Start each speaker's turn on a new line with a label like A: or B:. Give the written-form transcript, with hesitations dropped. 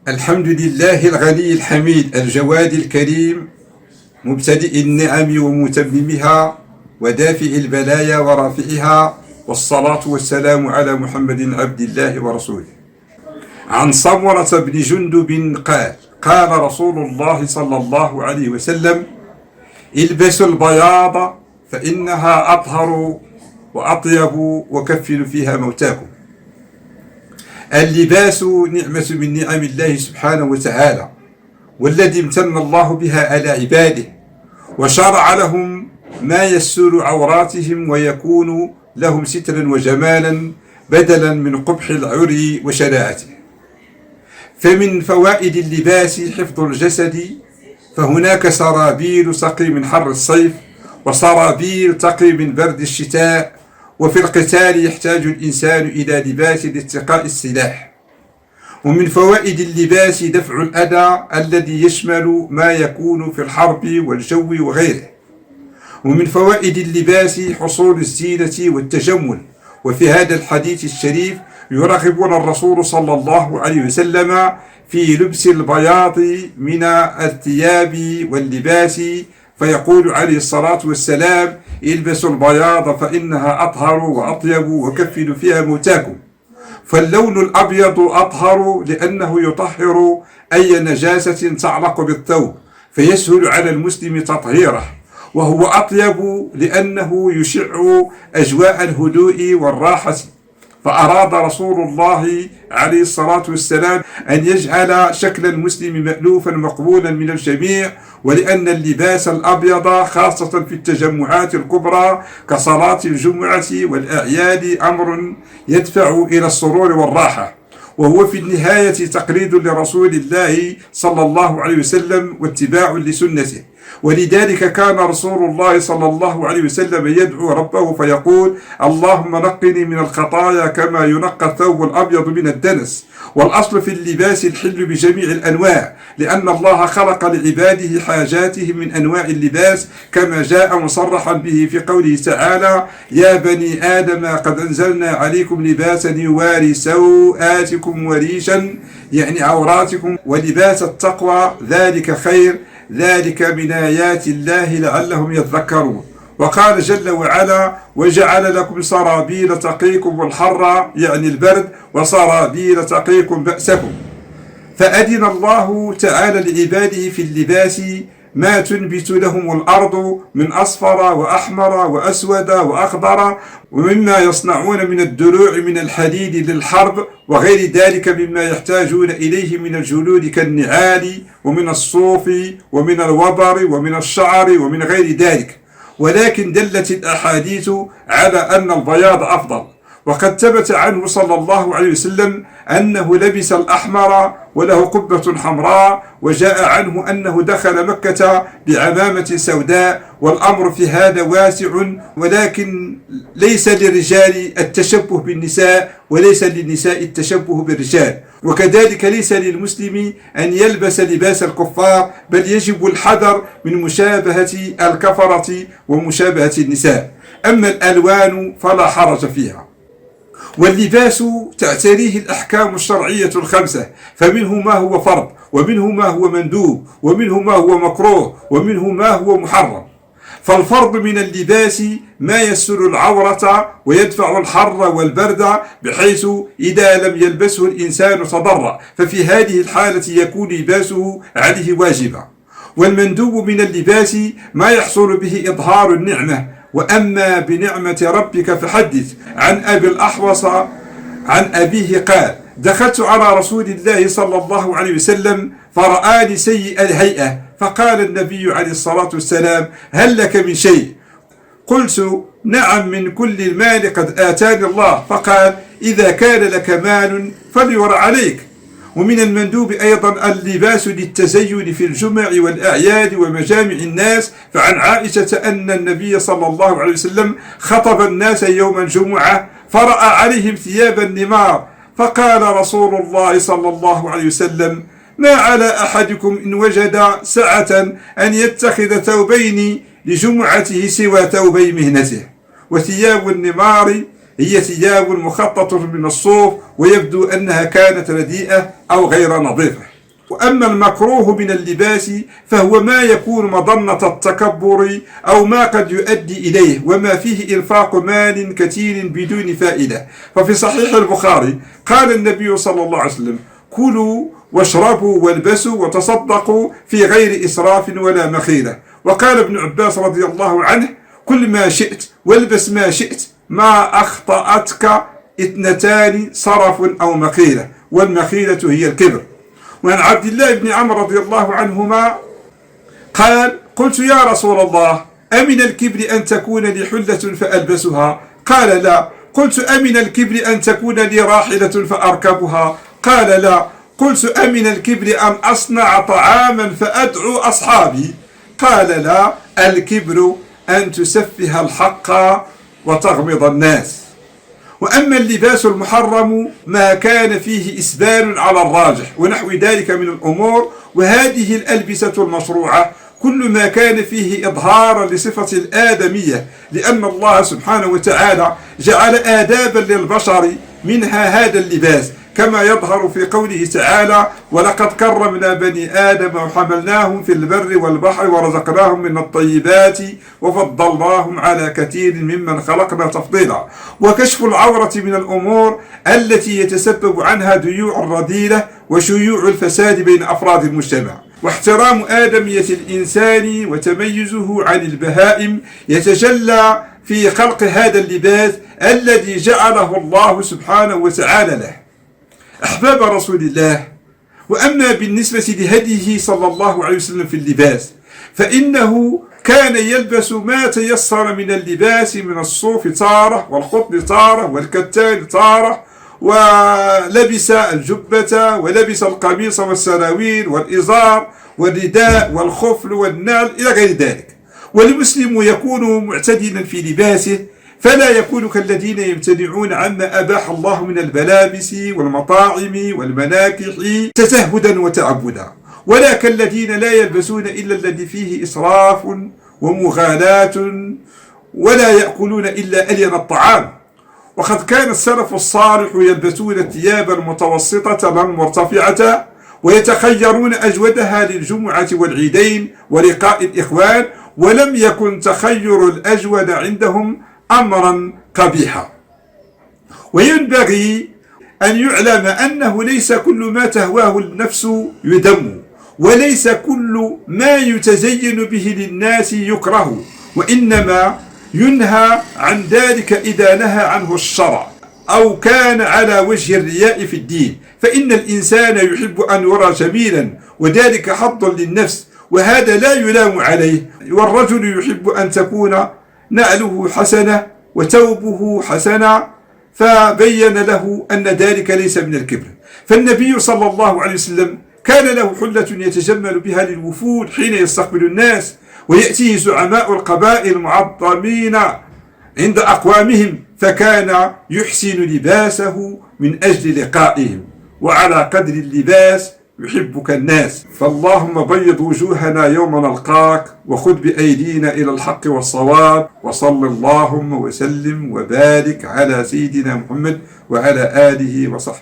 A: الحمد لله الغني الحميد الجواد الكريم مبتدئ النعم ومتممها ودافع البلايا ورافعها، والصلاة والسلام على محمد عبد الله ورسوله. عن سمرة بن جندب قال رسول الله صلى الله عليه وسلم: البسوا البياض فإنها أطهر وأطيب وكفنوا فيها موتاكم. اللباس نعمة من نعم الله سبحانه وتعالى، والذي امتن الله بها على عباده، وشرع لهم ما يستر عوراتهم ويكون لهم سترا وجمالا بدلا من قبح العري وشناعته. فمن فوائد اللباس حفظ الجسد، فهناك سرابيل تقي من حر الصيف، وسرابيل تقي من برد الشتاء. وفي القتال يحتاج الإنسان إلى لباس لاتقاء السلاح. ومن فوائد اللباس دفع الأذى الذي يشمل ما يكون في الحرب والجو وغيره. ومن فوائد اللباس حصول الزينة والتجمل. وفي هذا الحديث الشريف يرغبنا الرسول صلى الله عليه وسلم في لبس البياض من الثياب واللباس، فيقول عليه الصلاة والسلام: البسوا البياض فإنها أطهر وأطيب وكفنوا فيها موتاكم. فاللون الأبيض أطهر لأنه يطهر أي نجاسة تعلق بالثوب، فيسهل على المسلم تطهيره. وهو أطيب لأنه يشع أجواء الهدوء والراحة. فأراد رسول الله عليه الصلاة والسلام أن يجعل شكل المسلم مألوفا مقبولا من الجميع، ولأن اللباس الأبيض خاصة في التجمعات الكبرى كصلاة الجمعة والأعياد أمر يدفع إلى السرور والراحة، وهو في النهاية تقليد لرسول الله صلى الله عليه وسلم واتباع لسنته. ولذلك كان رسول الله صلى الله عليه وسلم يدعو ربه فيقول: اللهم نقني من الخطايا كما ينقى الثوب الأبيض من الدنس. والأصل في اللباس الحل بجميع الأنواع، لأن الله خلق لعباده حاجاتهم من أنواع اللباس، كما جاء مصرحا به في قوله تعالى: يا بني آدم قد أنزلنا عليكم لباسا يواري سوآتكم وريشا، يعني عوراتكم. ولباس التقوى ذلك خير، ذلك من آيات الله لعلهم يذكرون. وقال جل وعلا: وجعل لكم سرابيل تقيكم الحر، يعني البرد، وسرابيل تقيكم بأسكم. فأذن الله تعالى لعباده في اللباس ما تنبت لهم الأرض من أصفر وأحمر وأسود وأخضر، ومما يصنعون من الدروع من الحديد للحرب، وغير ذلك مما يحتاجون إليه من الجلود كالنعال، ومن الصوف، ومن الوبر، ومن الشعر، ومن غير ذلك. ولكن دلت الأحاديث على أن البياض أفضل. وقد ثبت عنه صلى الله عليه وسلم أنه لبس الأحمر وله قبة حمراء، وجاء عنه أنه دخل مكة بعمامة سوداء. والأمر في هذا واسع، ولكن ليس للرجال التشبه بالنساء، وليس للنساء التشبه بالرجال. وكذلك ليس للمسلم أن يلبس لباس الكفار، بل يجب الحذر من مشابهة الكفرة ومشابهة النساء. أما الألوان فلا حرج فيها. واللباس تعتريه الأحكام الشرعية الخمسة، فمنه ما هو فرض، ومنه ما هو مندوب، ومنه ما هو مكروه، ومنه ما هو محرم. فالفرض من اللباس ما يستر العورة ويدفع الحر والبرد، بحيث إذا لم يلبسه الإنسان تضرر، ففي هذه الحالة يكون لباسه عليه واجبا. والمندوب من اللباس ما يحصل به إظهار النعمة. وأما بنعمة ربك فحدث. عن أبي الأحوص عن أبيه قال: دخلت على رسول الله صلى الله عليه وسلم فرآني سيء الهيئة، فقال النبي عليه الصلاة والسلام: هل لك من شيء؟ قلت: نعم، من كل المال قد آتاني الله. فقال: إذا كان لك مال فلير عليك. ومن المندوب أيضا اللباس للتزين في الجمع والأعياد ومجامع الناس. فعن عائشة أن النبي صلى الله عليه وسلم خطب الناس يوم الجمعة فرأى عليهم ثياب النمار، فقال رسول الله صلى الله عليه وسلم: ما على أحدكم إن وجد سعة أن يتخذ ثوبين لجمعته سوى ثوبي مهنته. وثياب النمار هي ثياب مخططة من الصوف، ويبدو أنها كانت رديئة أو غير نظيفة. وأما المكروه من اللباس فهو ما يكون مظنة التكبر أو ما قد يؤدي إليه، وما فيه إنفاق مال كثير بدون فائدة. ففي صحيح البخاري قال النبي صلى الله عليه وسلم: كلوا واشربوا والبسوا وتصدقوا في غير إسراف ولا مخيلة. وقال ابن عباس رضي الله عنه: كل ما شئت والبس ما شئت، ما أخطأتك اثنتان، صرف أو مخيلة، والمخيلة هي الكبر. وعن عبد الله بن عمرو رضي الله عنهما قال: قلت يا رسول الله، أمن الكبر أن تكون لي حلة فألبسها؟ قال: لا. قلت: أمن الكبر أن تكون لي راحلة فأركبها؟ قال: لا. قلت: أمن الكبر أن أصنع طعاما فأدعو أصحابي؟ قال: لا. الكبر أن تسفه الحق وتغمض الناس. وأما اللباس المحرم ما كان فيه إسبال على الراجح ونحو ذلك من الأمور، وهذه الألبسة المشروعة كل ما كان فيه إظهارا لصفة الآدمية، لأن الله سبحانه وتعالى جعل آدابا للبشر منها هذا اللباس، كما يظهر في قوله تعالى: ولقد كرمنا بني آدم وحملناهم في البر والبحر ورزقناهم من الطيبات وفضلناهم على كثير ممن خلقنا تفضيلا. وكشف العورة من الأمور التي يتسبب عنها ديوع الرذيلة وشيوع الفساد بين أفراد المجتمع. واحترام آدمية الإنسان وتميزه عن البهائم يتجلى في خلق هذا اللباس الذي جعله الله سبحانه وتعالى له. أحباب رسول الله، وأما بالنسبة لهديه صلى الله عليه وسلم في اللباس، فإنه كان يلبس ما تيسر من اللباس من الصوف تارة، والقطن تارة، والكتان تارة، ولبس الجبة، ولبس القميص والسراويل والإزار والرداء والخفل والنعل إلى غير ذلك. والمسلم يكون معتدلا في لباسه، فلا يكون كالذين يمتنعون عما أباح الله من الملابس والمطاعم والمناكح تزهدا وتعبدا، ولا كالذين لا يلبسون إلا الذي فيه إسراف ومغالاة، ولا يأكلون إلا ألين الطعام. وقد كان السلف الصالح يلبسون الثياب المتوسطة لا المرتفعة، ويتخيرون أجودها للجمعة والعيدين ولقاء الإخوان، ولم يكن تخير الأجود عندهم أمرا قبيحا. وينبغي أن يعلم أنه ليس كل ما تهواه النفس يذم، وليس كل ما يتزين به للناس يكره، وإنما ينهى عن ذلك إذا نهى عنه الشرع أو كان على وجه الرياء في الدين. فإن الإنسان يحب أن يرى جميلا، وذلك حظ للنفس، وهذا لا يلام عليه. والرجل يحب أن تكون نعله حسنة وثوبه حسنة، فبين له أن ذلك ليس من الكبر. فالنبي صلى الله عليه وسلم كان له حلة يتجمل بها للوفود حين يستقبل الناس، ويأتيه زعماء القبائل المعظمين عند أقوامهم، فكان يحسن لباسه من أجل لقائهم. وعلى قدر اللباس يحبك الناس. فاللهم بيض وجوهنا يوم نلقاك، وخذ بأيدينا إلى الحق والصواب، وصل اللهم وسلم وبارك على سيدنا محمد وعلى آله وصحبه.